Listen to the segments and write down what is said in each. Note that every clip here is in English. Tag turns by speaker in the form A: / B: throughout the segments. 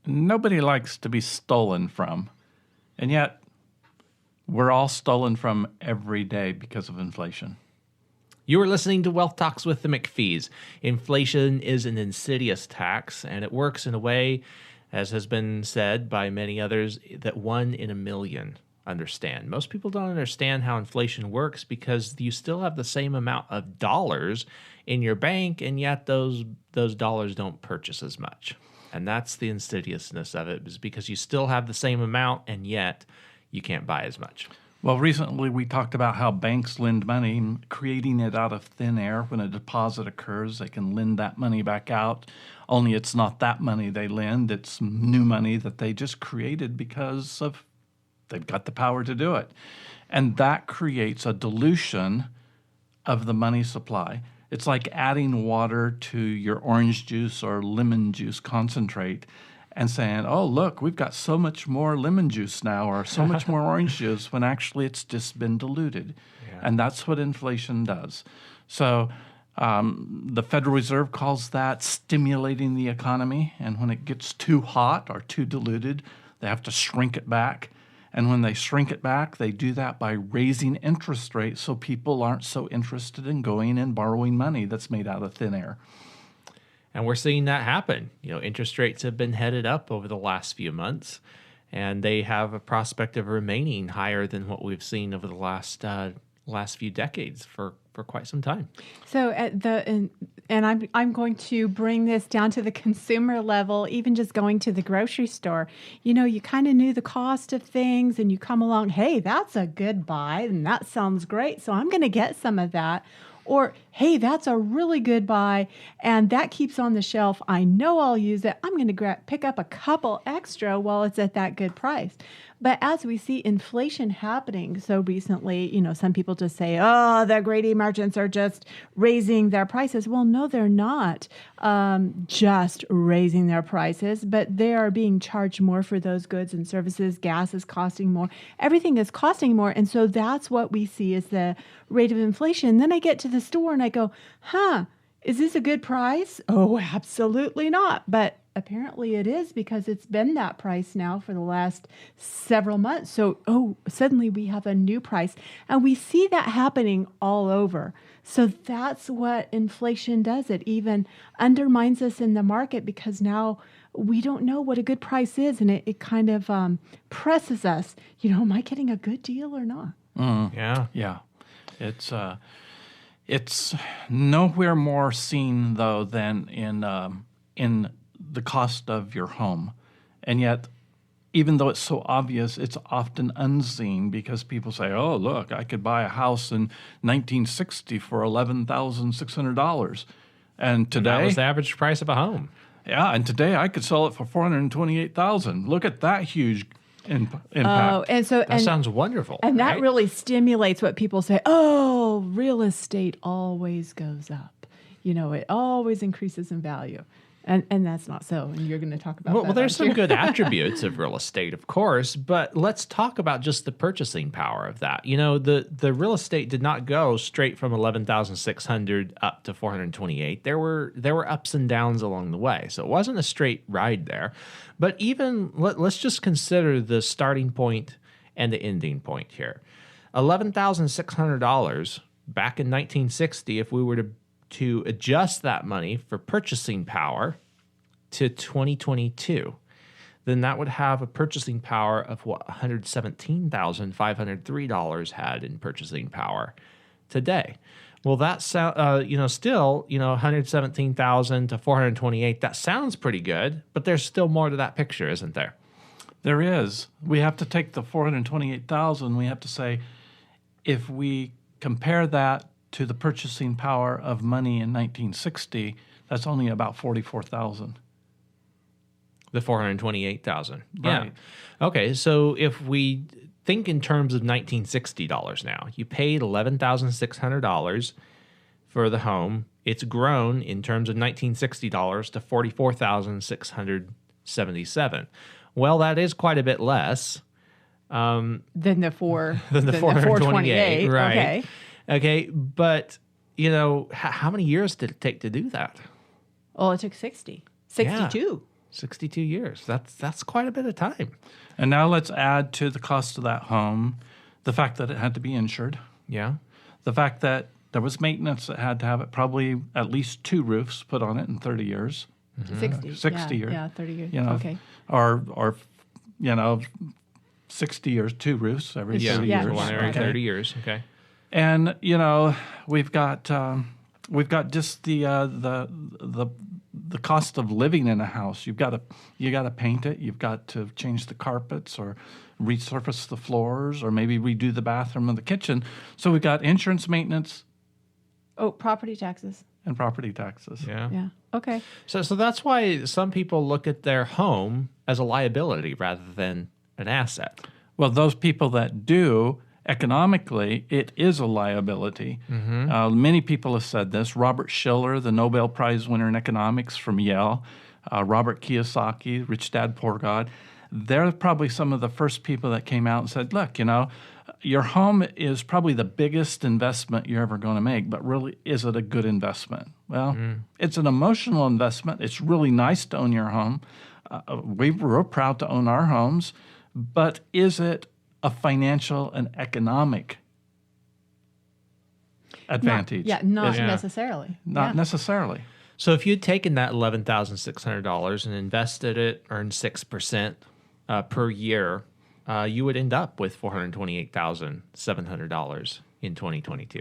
A: Nobody likes to be stolen from, and yet we're all stolen from every day because of inflation.
B: You are listening to Wealth Talks with the McPhees. Inflation is an insidious tax, and it works in a way, as has been said by many others, that 1 in a million understand. Most people don't understand how inflation works because you still have the same amount of dollars in your bank, and yet those dollars don't purchase as much. And that's the insidiousness of it, is because you still have the same amount, and yet you can't buy as much.
A: Well, recently we talked about how banks lend money, creating it out of thin air. When a deposit occurs, they can lend that money back out, only it's not that money they lend. It's new money that they just created because of they've got the power to do it. And that creates a dilution of the money supply. It's like adding water to your orange juice or lemon juice concentrate and saying, oh, look, we've got so much more lemon juice now or so much more orange juice, when actually it's just been diluted. Yeah. And that's what inflation does. So the Federal Reserve calls that stimulating the economy. And when it gets too hot or too diluted, they have to shrink it back. And when they shrink it back, they do that by raising interest rates so people aren't so interested in going and borrowing money that's made out of thin air.
B: And we're seeing that happen. Interest rates have been headed up over the last few months, and they have a prospect of remaining higher than what we've seen over the last few decades for quite some time.
C: So I'm going to bring this down to the consumer level, even just going to the grocery store. You kind of knew the cost of things, and you come along, hey, that's a good buy, and that sounds great, so I'm going to get some of that. Or, hey, that's a really good buy, and that keeps on the shelf. I know I'll use it. I'm going to pick up a couple extra while it's at that good price. But as we see inflation happening so recently, some people just say, oh, the greedy merchants are just raising their prices. Well, no, they're not just raising their prices, but they are being charged more for those goods and services. Gas is costing more. Everything is costing more. And so that's what we see as the rate of inflation. Then I get to the store and I go, is this a good price? Oh, absolutely not. But apparently it is, because it's been that price now for the last several months. So, suddenly we have a new price. And we see that happening all over. So that's what inflation does. It even undermines us in the market, because now we don't know what a good price is. And it kind of presses us, am I getting a good deal or not?
A: Yeah. It's nowhere more seen, though, than in the cost of your home. And yet, even though it's so obvious, it's often unseen, because people say, oh, look, I could buy a house in 1960 for $11,600. And today...
B: that was the average price of a home.
A: Yeah, and today I could sell it for $428,000. Look at that huge impact.
B: That sounds wonderful.
C: And that really stimulates what people say, oh, real estate always goes up. It always increases in value. And that's not so. And you're going to talk about that.
B: Well, there's some good attributes of real estate, of course, but let's talk about just the purchasing power of that. The real estate did not go straight from 11,600 up to 428. There were ups and downs along the way, so it wasn't a straight ride there. But even let's just consider the starting point and the ending point here. $11,600 back in 1960, if we were to adjust that money for purchasing power to 2022, then that would have a purchasing power of what $117,503 had in purchasing power today. Well, that's still $117,000 to $428. That sounds pretty good, but there's still more to that picture, isn't there?
A: There is. We have to take the $428,000. We have to say, if we compare that to the purchasing power of money in 1960, that's only about $44,000.
B: The $428,000.
A: Right.
B: Yeah. Okay, so if we think in terms of $1960 now, you paid $11,600 for the home. It's grown in terms of $1960 to $44,677. Well, that is quite a bit less
C: than the
B: 428, right?
C: Okay.
B: Okay, but, how many years did it take to do that?
C: Well, it took 62.
B: 62 years. That's quite a bit of time.
A: And now let's add to the cost of that home the fact that it had to be insured,
B: Yeah.
A: the fact that there was maintenance that had to have it, probably at least 2 roofs put on it in 30 years.
C: 60.
A: 60
C: yeah,
A: years.
C: Yeah, 30 years.
A: You know,
C: Okay.
A: or 60 years, 2 roofs every
B: Yeah.
A: 30
C: Yeah.
A: years.
B: One every
C: Okay.
B: 30 years. Okay.
A: And we've got just the cost of living in a house. You got to paint it. You've got to change the carpets or resurface the floors or maybe redo the bathroom and the kitchen. So we've got insurance, maintenance,
C: Oh, property taxes.
A: and property taxes.
B: Yeah.
C: Yeah. Okay.
B: So that's why some people look at their home as a liability rather than an asset.
A: Well, those people that do, economically, it is a liability. Many people have said this. Robert Shiller, the Nobel Prize winner in economics from Yale, Robert Kiyosaki, Rich Dad, Poor God, they're probably some of the first people that came out and said, look, your home is probably the biggest investment you're ever going to make, but really, is it a good investment? Well, it's an emotional investment. It's really nice to own your home. We're proud to own our homes, but is it a financial and economic advantage?
C: Not
B: Yeah.
C: necessarily.
A: Not necessarily.
B: So if you'd taken that $11,600 and invested it, earned 6% per year, you would end up with $428,700 in 2022.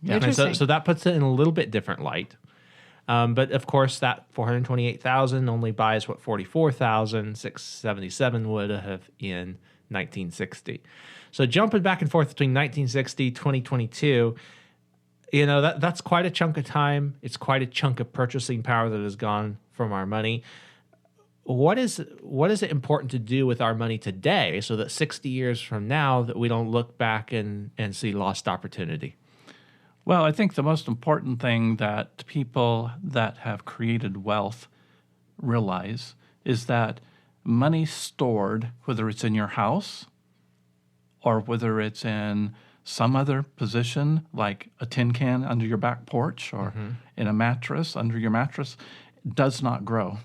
A: Yeah.
B: And
C: Interesting.
B: so that puts it in a little bit different light. But of course, that 428,000 only buys what 44,677 would have in 1960. So jumping back and forth between 1960, 2022, that's quite a chunk of time. It's quite a chunk of purchasing power that has gone from our money. What is it important to do with our money today so that 60 years from now that we don't look back and see lost opportunity?
A: Well, I think the most important thing that people that have created wealth realize is that money stored, whether it's in your house or whether it's in some other position like a tin can under your back porch or in a mattress under your mattress, does not grow.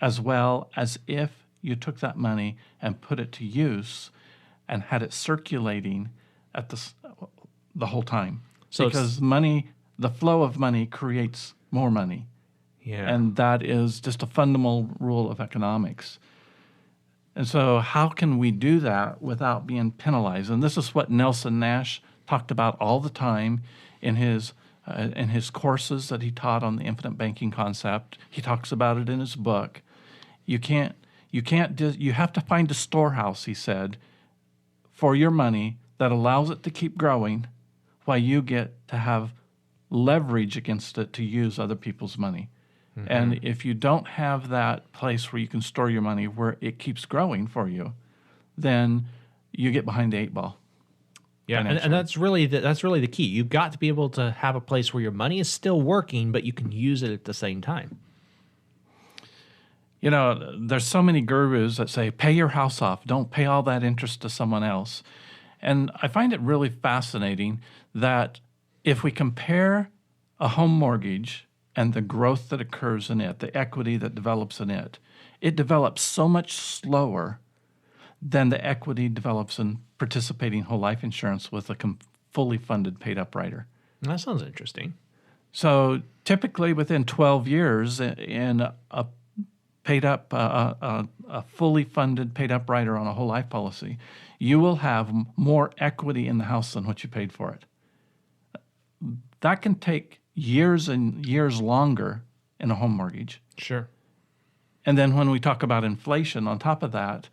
A: As well as if you took that money and put it to use and had it circulating at the whole time.
B: So
A: because money, the flow of money creates more money.
B: Yeah.
A: And that is just a fundamental rule of economics. And so how can we do that without being penalized? And this is what Nelson Nash talked about all the time in his courses that he taught on the infinite banking concept. He talks about it in his book. You have to find a storehouse, he said, for your money that allows it to keep growing while you get to have leverage against it to use other people's money. And if you don't have that place where you can store your money where it keeps growing for you, then you get behind the 8 ball.
B: Yeah, and
A: financially.
B: that's really the key. You've got to be able to have a place where your money is still working, but you can use it at the same time.
A: There's so many gurus that say, pay your house off. Don't pay all that interest to someone else. And I find it really fascinating that if we compare a home mortgage and the growth that occurs in it, the equity that develops in it, it develops so much slower than the equity develops in participating whole life insurance with a fully funded paid-up rider.
B: That sounds interesting.
A: So typically within 12 years in a paid-up, a fully funded paid-up rider on a whole life policy, you will have more equity in the house than what you paid for it. That can take years and years longer in a home mortgage.
B: Sure.
A: And then when we talk about inflation on top of that,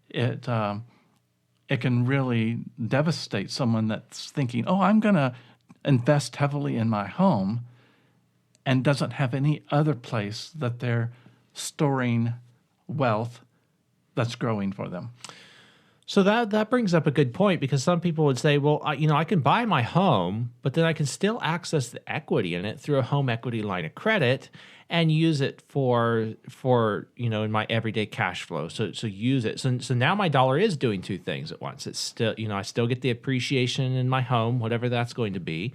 A: it can really devastate someone that's thinking, oh, I'm going to invest heavily in my home and doesn't have any other place that they're storing wealth that's growing for them.
B: So that brings up a good point, because some people would say, well, I can buy my home, but then I can still access the equity in it through a home equity line of credit and use it for in my everyday cash flow. So use it. So now my dollar is doing two things at once. It's still, I still get the appreciation in my home, whatever that's going to be.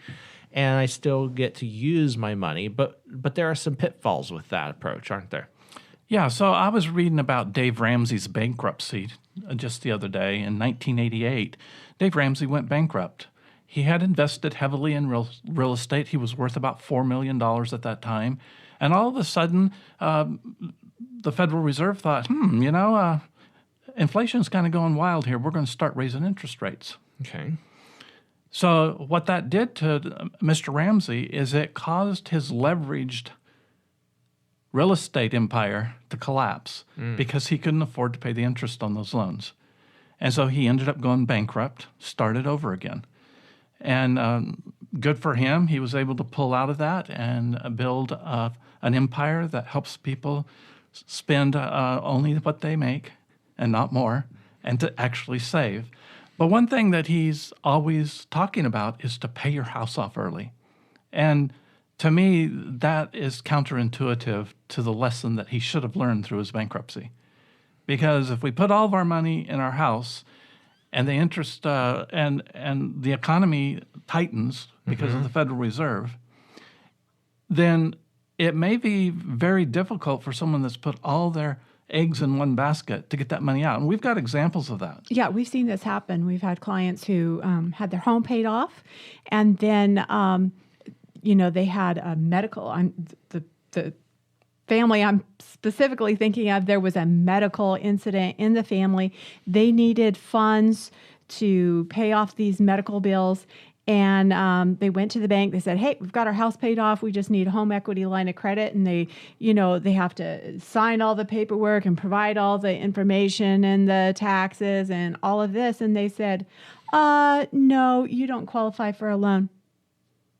B: and I still get to use my money. But there are some pitfalls with that approach, aren't there?
A: Yeah, so I was reading about Dave Ramsey's bankruptcy just the other day. In 1988, Dave Ramsey went bankrupt. He had invested heavily in real estate. He was worth about $4 million at that time. And all of a sudden, the Federal Reserve thought, inflation's kind of going wild here. We're going to start raising interest rates.
B: Okay.
A: So what that did to Mr. Ramsey is it caused his leveraged real estate empire to collapse because he couldn't afford to pay the interest on those loans. And so he ended up going bankrupt, started over again. And good for him. He was able to pull out of that and build an empire that helps people spend only what they make and not more, and to actually save. But one thing that he's always talking about is to pay your house off early. And to me, that is counterintuitive to the lesson that he should have learned through his bankruptcy. Because if we put all of our money in our house and the interest and the economy tightens because of the Federal Reserve, then it may be very difficult for someone that's put all their eggs in one basket to get that money out. And we've got examples of that.
C: Yeah, we've seen this happen. We've had clients who had their home paid off, and then they had a medical. The family I'm specifically thinking of, there was a medical incident in the family. They needed funds to pay off these medical bills. And they went to the bank. They said, "Hey, we've got our house paid off. We just need a home equity line of credit." And they have to sign all the paperwork and provide all the information and the taxes and all of this. And they said, "No, you don't qualify for a loan."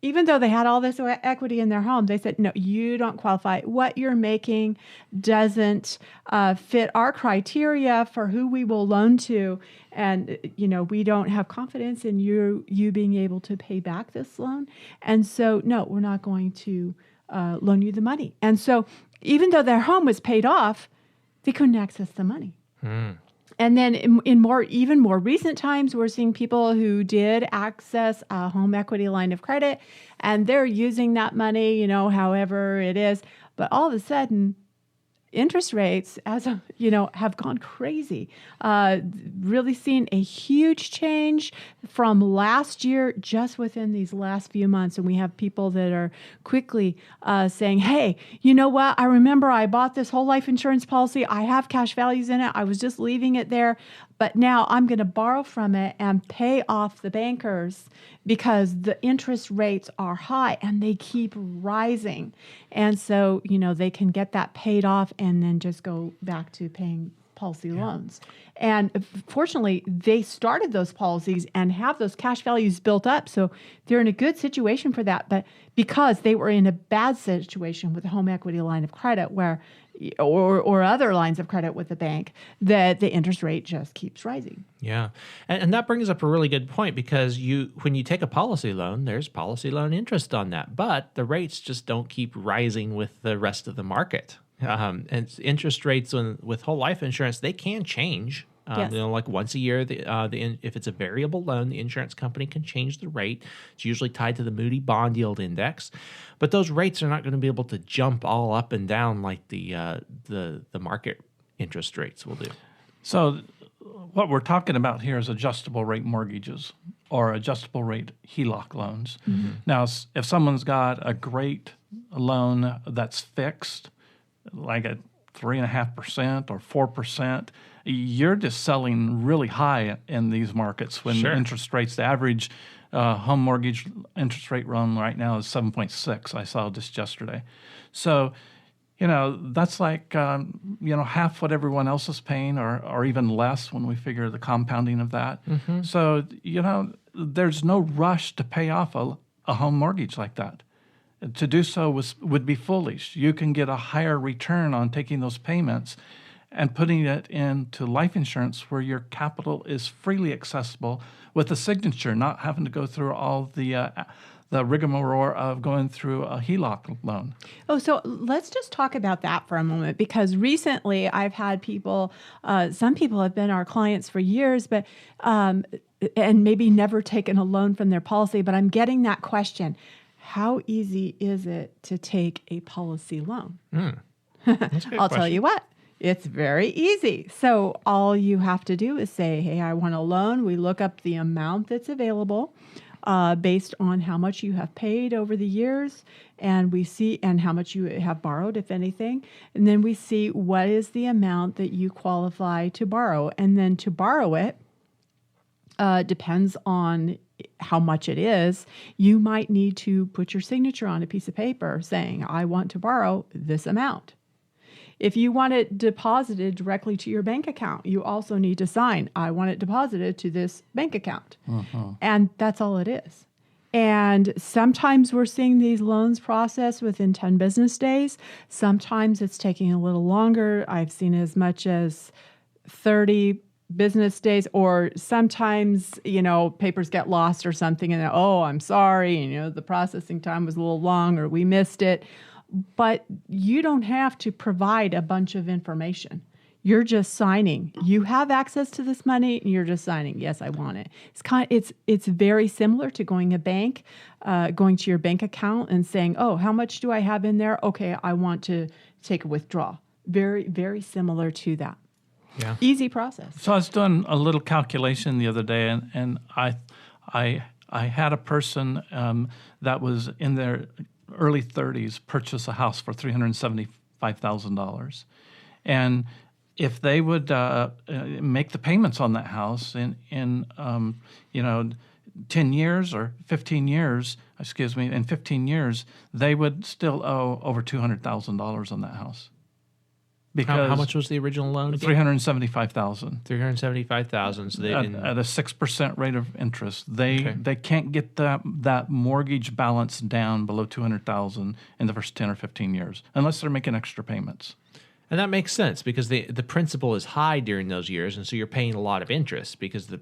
C: Even though they had all this equity in their home, they said, "No, you don't qualify. What you're making doesn't fit our criteria for who we will loan to. And, we don't have confidence in you being able to pay back this loan. And so, no, we're not going to loan you the money." And so even though their home was paid off, they couldn't access the money. And then in even more recent times, we're seeing people who did access a home equity line of credit, and they're using that money, however it is. But all of a sudden, interest rates, have gone crazy. Really seen a huge change from last year just within these last few months. And we have people that are quickly saying, "Hey, you know what? I remember I bought this whole life insurance policy. I have cash values in it. I was just leaving it there. But now I'm going to borrow from it and pay off the bankers because the interest rates are high and they keep rising." And so, they can get that paid off and then just go back to paying policy loans. And fortunately, they started those policies and have those cash values built up. So they're in a good situation for that. But because they were in a bad situation with a home equity line of credit or other lines of credit with the bank, that the interest rate just keeps rising.
B: Yeah. And that brings up a really good point, because when you take a policy loan, there's policy loan interest on that, but the rates just don't keep rising with the rest of the market. And interest rates with whole life insurance, they can change.
C: Yes.
B: Like once a year, if it's a variable loan, the insurance company can change the rate. It's usually tied to the Moody Bond Yield Index, but those rates are not going to be able to jump all up and down like the market interest rates will do.
A: So what we're talking about here is adjustable rate mortgages or adjustable rate HELOC loans. Now, if someone's got a great loan that's fixed, like at 3.5% or 4%, you're just selling really high in these markets when interest rates, the average home mortgage interest rate run right now is 7.6. I saw just yesterday. So, that's like, half what everyone else is paying or even less when we figure the compounding of that. So, there's no rush to pay off a home mortgage like that. To do so would be foolish. You can get a higher return on taking those payments and putting it into life insurance where your capital is freely accessible with a signature, not having to go through all the rigmarole of going through a HELOC loan.
C: Oh, so let's just talk about that for a moment, because recently I've had people, some people have been our clients for years, but and maybe never taken a loan from their policy, but I'm getting that question. how easy is it to take a policy loan?
B: That's a good
C: I'll tell
B: question.
C: you what, it's very easy. So all you have to do is say, hey, I want a loan. We look up the amount that's available based on how much you have paid over the years, and we see, and how much you have borrowed, if anything. And then we see what is the amount that you qualify to borrow. And then to borrow it, depends on how much it is. You might need to put your signature on a piece of paper saying, I want to borrow this amount. If you want it deposited directly to your bank account, you also need to sign, I want it deposited to this bank account. And that's all it is. And sometimes we're seeing these loans processed within 10 business days. Sometimes it's taking a little longer. I've seen as much as 30 business days, or sometimes, papers get lost or something and, oh, I'm sorry, the processing time was a little long or we missed it. But you don't have to provide a bunch of information. You're just signing. You have access to this money, and you're just signing. Yes, I want it. It's very similar to going to your bank account and saying, oh, how much do I have in there? Okay, I want to take a withdrawal. Very, very similar to that.
B: Yeah.
C: Easy process.
A: So I was doing a little calculation the other day, and I had a person that was in their early 30s purchase a house for $375,000, and if they would make the payments on that house in 10 years or 15 years, in 15 years, they would still owe over $200,000 on that house. Because
B: How much was the original loan again?
A: $375,000.
B: $375,000. So they
A: At
B: didn't.
A: a 6% rate of interest, they can't get that mortgage balance down below $200,000 in the first 10 or 15 years, unless they're making extra payments.
B: And that makes sense because the principal is high during those years, and so you're paying a lot of interest because the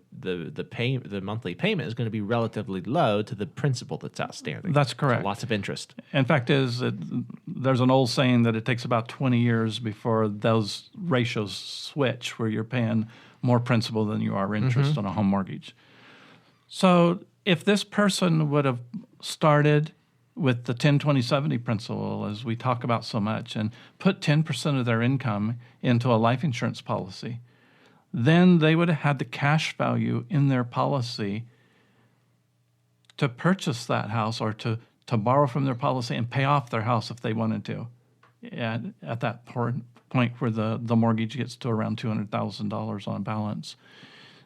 B: monthly payment is going to be relatively low to the principal that's outstanding.
A: That's correct.
B: So lots of interest.
A: In fact, there's an old saying that it takes about 20 years before those ratios switch, where you're paying more principal than you are interest on a home mortgage. So if this person would have started with the 10-20-70 principle, as we talk about so much, and put 10% of their income into a life insurance policy, then they would have had the cash value in their policy to purchase that house, or to borrow from their policy and pay off their house if they wanted to, at that point where the mortgage gets to around $200,000 on balance.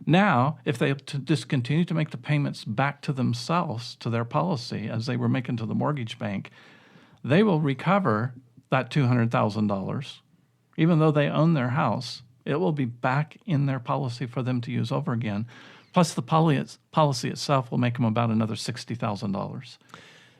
A: Now, if they just continue to make the payments back to themselves, to their policy, as they were making to the mortgage bank, they will recover that $200,000. Even though they own their house, it will be back in their policy for them to use over again. Plus, the policy itself will make them about another $60,000.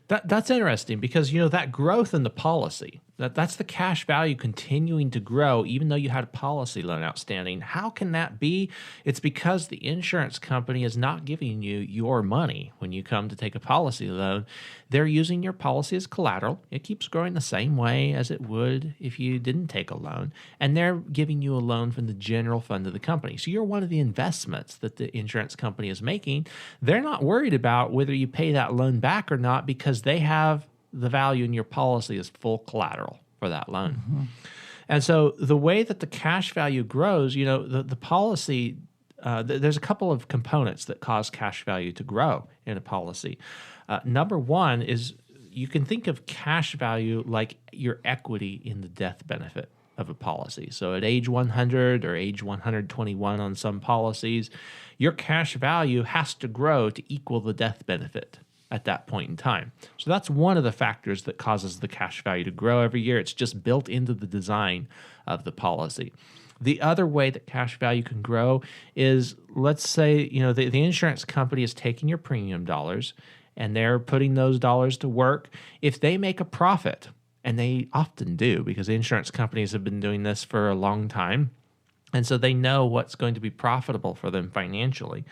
B: That's interesting because, that growth in the policy, that's the cash value continuing to grow even though you had a policy loan outstanding. How can that be? It's because the insurance company is not giving you your money when you come to take a policy loan. They're using your policy as collateral. It keeps growing the same way as it would if you didn't take a loan. And they're giving you a loan from the general fund of the company. So you're one of the investments that the insurance company is making. They're not worried about whether you pay that loan back or not because they have the value in your policy as full collateral for that loan. And so the way that the cash value grows, the policy, there's a couple of components that cause cash value to grow in a policy. Number one is you can think of cash value like your equity in the death benefit of a policy. So at age 100 or age 121 on some policies, your cash value has to grow to equal the death benefit at that point in time. So that's one of the factors that causes the cash value to grow every year. It's just built into the design of the policy. The other way that cash value can grow is, let's say, the insurance company is taking your premium dollars and they're putting those dollars to work. If they make a profit, and they often do because insurance companies have been doing this for a long time, and so they know what's going to be profitable for them financially.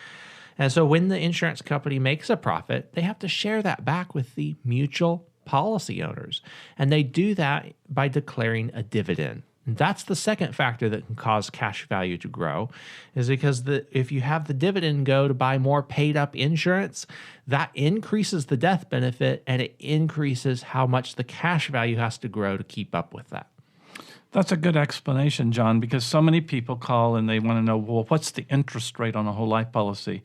B: And so when the insurance company makes a profit, they have to share that back with the mutual policy owners. And they do that by declaring a dividend. And that's the second factor that can cause cash value to grow, is because if you have the dividend go to buy more paid up insurance, that increases the death benefit and it increases how much the cash value has to grow to keep up with that.
A: That's a good explanation, John, because so many people call and they want to know, well, what's the interest rate on a whole life policy?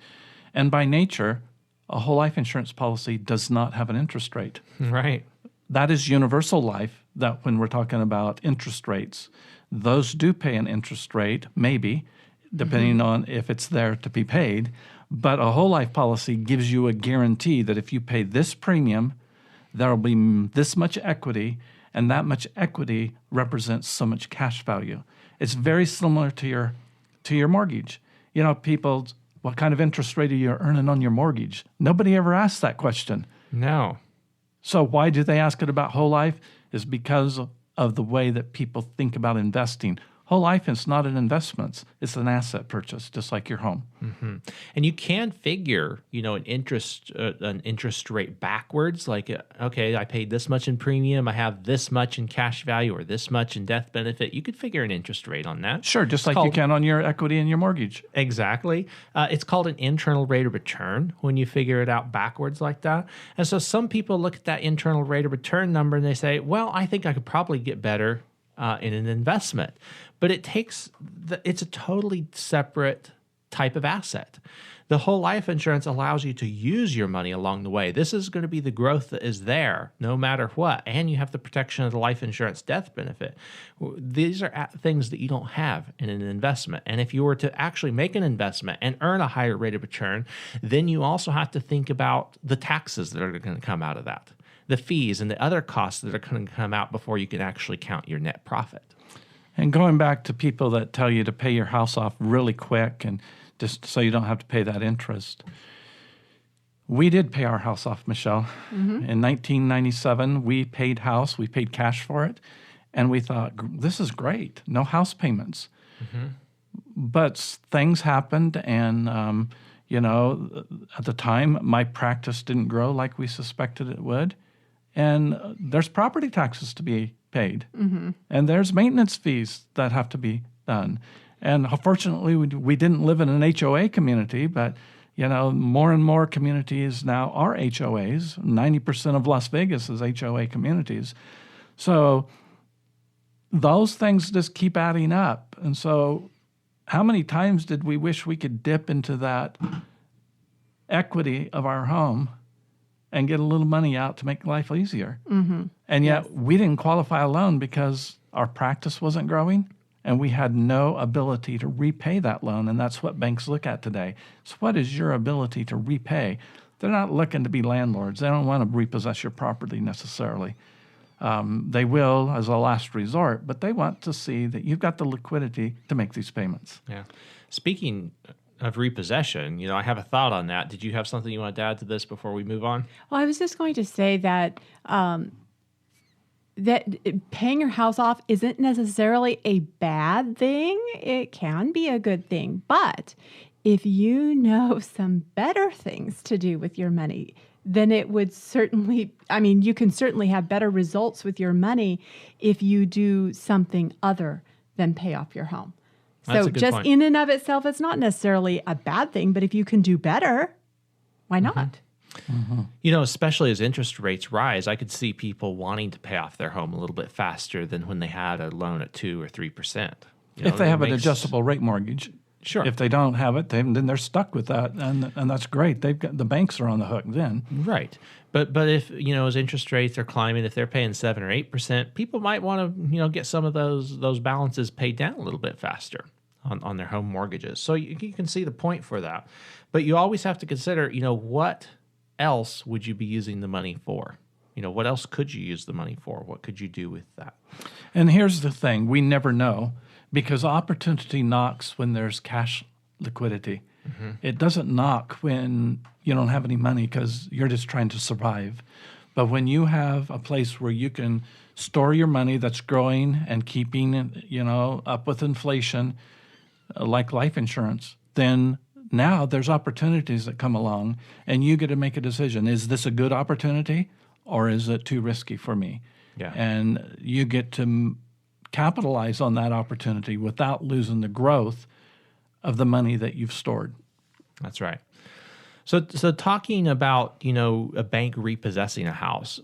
A: And by nature, a whole life insurance policy does not have an interest rate.
B: Right.
A: That is universal life, that when we're talking about interest rates, those do pay an interest rate, maybe, depending on if it's there to be paid. But a whole life policy gives you a guarantee that if you pay this premium, there will be this much equity, and that much equity represents so much cash value. It's very similar to your mortgage. You know, people, what kind of interest rate are you earning on your mortgage? Nobody ever asks that question.
B: No.
A: So why do they ask it about whole life? Is because of the way that people think about investing. Whole life is not an investment. It's an asset purchase, just like your home.
B: Mm-hmm. And you can figure, an interest rate backwards. Like, okay, I paid this much in premium. I have this much in cash value or this much in death benefit. You could figure an interest rate on that.
A: Sure, just like you can on your equity and your mortgage.
B: Exactly. It's called an internal rate of return when you figure it out backwards like that. And so some people look at that internal rate of return number and they say, well, I think I could probably get better in an investment. But it's a totally separate type of asset. The whole life insurance allows you to use your money along the way. This is going to be the growth that is there no matter what. And you have the protection of the life insurance death benefit. These are things that you don't have in an investment. And if you were to actually make an investment and earn a higher rate of return, then you also have to think about the taxes that are going to come out of that, the fees and the other costs that are going to come out before you can actually count your net profit.
A: And going back to people that tell you to pay your house off really quick and just so you don't have to pay that interest. We did pay our house off, Michelle. Mm-hmm. In 1997, we paid cash for it, and we thought, this is great, no house payments. Mm-hmm. But things happened, and at the time, my practice didn't grow like we suspected it would, and there's property taxes to be paid, mm-hmm. and there's maintenance fees that have to be done. And fortunately, we didn't live in an HOA community, but more and more communities now are HOAs. 90% of Las Vegas is HOA communities. So those things just keep adding up. And so how many times did we wish we could dip into that equity of our home and get a little money out to make life easier? Mm-hmm. And yet we didn't qualify a loan because our practice wasn't growing and we had no ability to repay that loan. And that's what banks look at today. So what is your ability to repay? They're not looking to be landlords. They don't want to repossess your property necessarily. They will as a last resort, but they want to see that you've got the liquidity to make these payments.
B: Yeah. Speaking of repossession, I have a thought on that. Did you have something you want to add to this before we move on?
C: Well, I was just going to say that that paying your house off isn't necessarily a bad thing. It can be a good thing. But if you know some better things to do with your money, then it would certainly, you can certainly have better results with your money if you do something other than pay off your home. So just point. In and of itself, it's not necessarily a bad thing, but if you can do better, why not? Mm-hmm.
B: Mm-hmm. Especially as interest rates rise, I could see people wanting to pay off their home a little bit faster than when they had a loan at 2 or 3%.
A: If they have an adjustable rate mortgage.
B: Sure.
A: If they don't have it, then they're stuck with that, and that's great. They've got the banks are on the hook then.
B: Right. But if as interest rates are climbing, if they're paying 7 or 8%, people might want to get some of those balances paid down a little bit faster on their home mortgages. So you can see the point for that. But you always have to consider, what else would you be using the money for? What else could you use the money for? What could you do with that?
A: And here's the thing. We never know because opportunity knocks when there's cash liquidity. Mm-hmm. It doesn't knock when you don't have any money because you're just trying to survive. But when you have a place where you can store your money that's growing and keeping, up with inflation, like life insurance, then now there's opportunities that come along and you get to make a decision. Is this a good opportunity or is it too risky for me?
B: Yeah.
A: And you get to capitalize on that opportunity without losing the growth of the money that you've stored.
B: That's right. So talking about, a bank repossessing a house,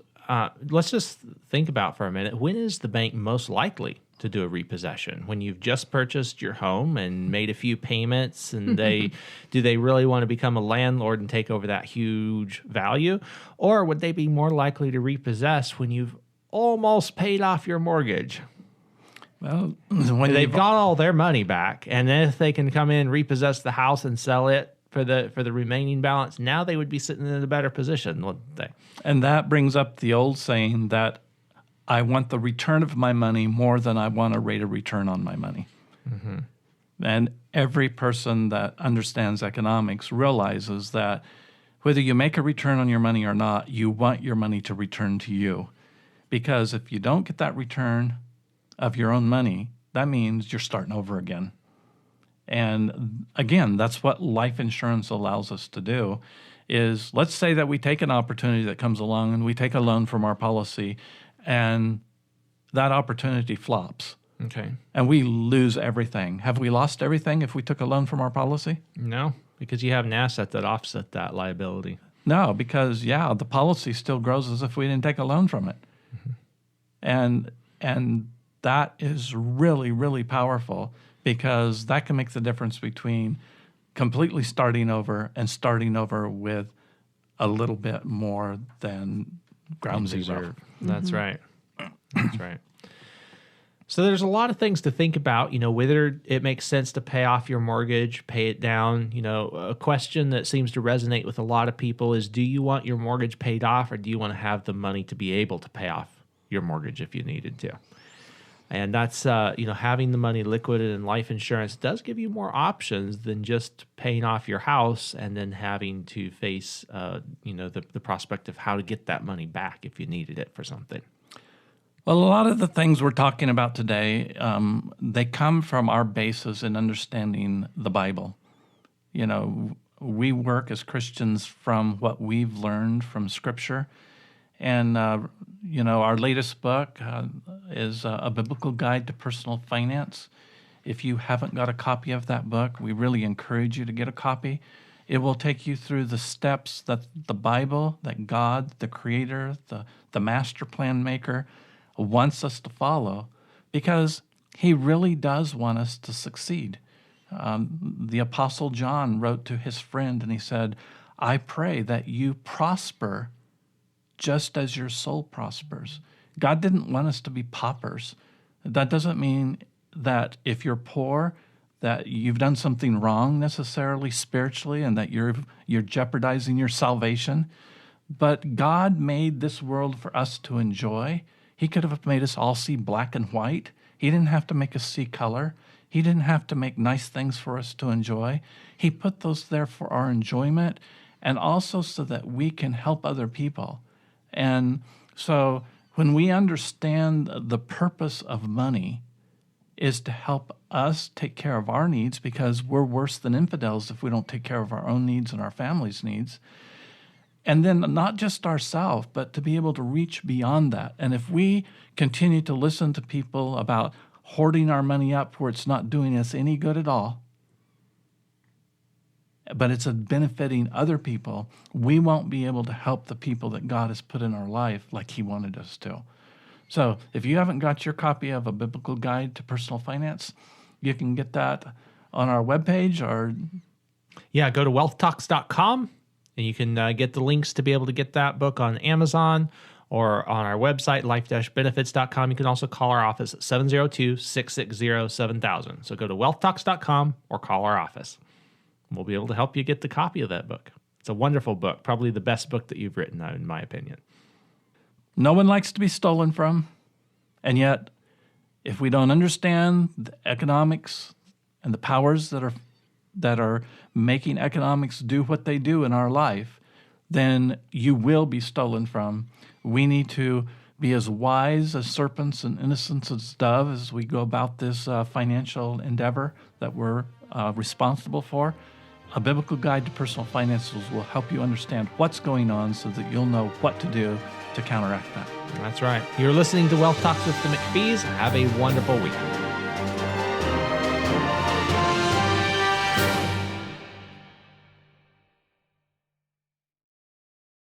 B: let's just think about for a minute, when is the bank most likely to do a repossession? When you've just purchased your home and made a few payments, and do they really want to become a landlord and take over that huge value? Or would they be more likely to repossess when you've almost paid off your mortgage?
A: Well, when
B: They've got all their money back, and then if they can come in, repossess the house and sell it for the remaining balance, now they would be sitting in a better position, wouldn't they?
A: And that brings up the old saying that I want the return of my money more than I want a rate of return on my money. Mm-hmm. And every person that understands economics realizes that whether you make a return on your money or not, you want your money to return to you. Because if you don't get that return of your own money, that means you're starting over again. And again, that's what life insurance allows us to do is, let's say that we take an opportunity that comes along and we take a loan from our policy and that opportunity flops.
B: Okay.
A: And we lose everything. Have we lost everything if we took a loan from our policy?
B: No, because you have an asset that offset that liability.
A: No, because the policy still grows as if we didn't take a loan from it. Mm-hmm. And that is really, really powerful, because that can make the difference between completely starting over and starting over with a little bit more than ground zero.
B: Mm-hmm. That's right. That's right. So there's a lot of things to think about, whether it makes sense to pay off your mortgage, pay it down. A question that seems to resonate with a lot of people is, do you want your mortgage paid off, or do you want to have the money to be able to pay off your mortgage if you needed to? And that's, having the money liquid in life insurance does give you more options than just paying off your house and then having to face, the prospect of how to get that money back if you needed it for something.
A: Well, a lot of the things we're talking about today, they come from our basis in understanding the Bible. We work as Christians from what we've learned from Scripture. And, our latest book is a biblical guide to personal finance. If you haven't got a copy of that book, we really encourage you to get a copy. It will take you through the steps that the Bible, that God, the Creator, the master plan maker, wants us to follow, because He really does want us to succeed. The Apostle John wrote to his friend, and he said, I pray that you prosper just as your soul prospers. God didn't want us to be paupers. That doesn't mean that if you're poor, that you've done something wrong necessarily spiritually and that you're jeopardizing your salvation. But God made this world for us to enjoy. He could have made us all see black and white. He didn't have to make us see color. He didn't have to make nice things for us to enjoy. He put those there for our enjoyment and also so that we can help other people. And so when we understand the purpose of money is to help us take care of our needs, because we're worse than infidels if we don't take care of our own needs and our family's needs. And then not just ourselves, but to be able to reach beyond that. And if we continue to listen to people about hoarding our money up where it's not doing us any good at all, but it's benefiting other people, we won't be able to help the people that God has put in our life like He wanted us to. So if you haven't got your copy of A Biblical Guide to Personal Finance, you can get that on our webpage or...
B: Yeah, go to wealthtalks.com, and you can get the links to be able to get that book on Amazon or on our website, life-benefits.com. You can also call our office at 702-660-7000. So go to wealthtalks.com or call our office. We'll be able to help you get the copy of that book. It's a wonderful book, probably the best book that you've written, in my opinion.
A: No one likes to be stolen from, and yet if we don't understand the economics and the powers that are making economics do what they do in our life, then you will be stolen from. We need to be as wise as serpents and innocent as doves as we go about this financial endeavor that we're responsible for. A Biblical Guide to Personal Finances will help you understand what's going on so that you'll know what to do to counteract that.
B: That's right. You're listening to Wealth Talks with the McPhees. Have a wonderful week.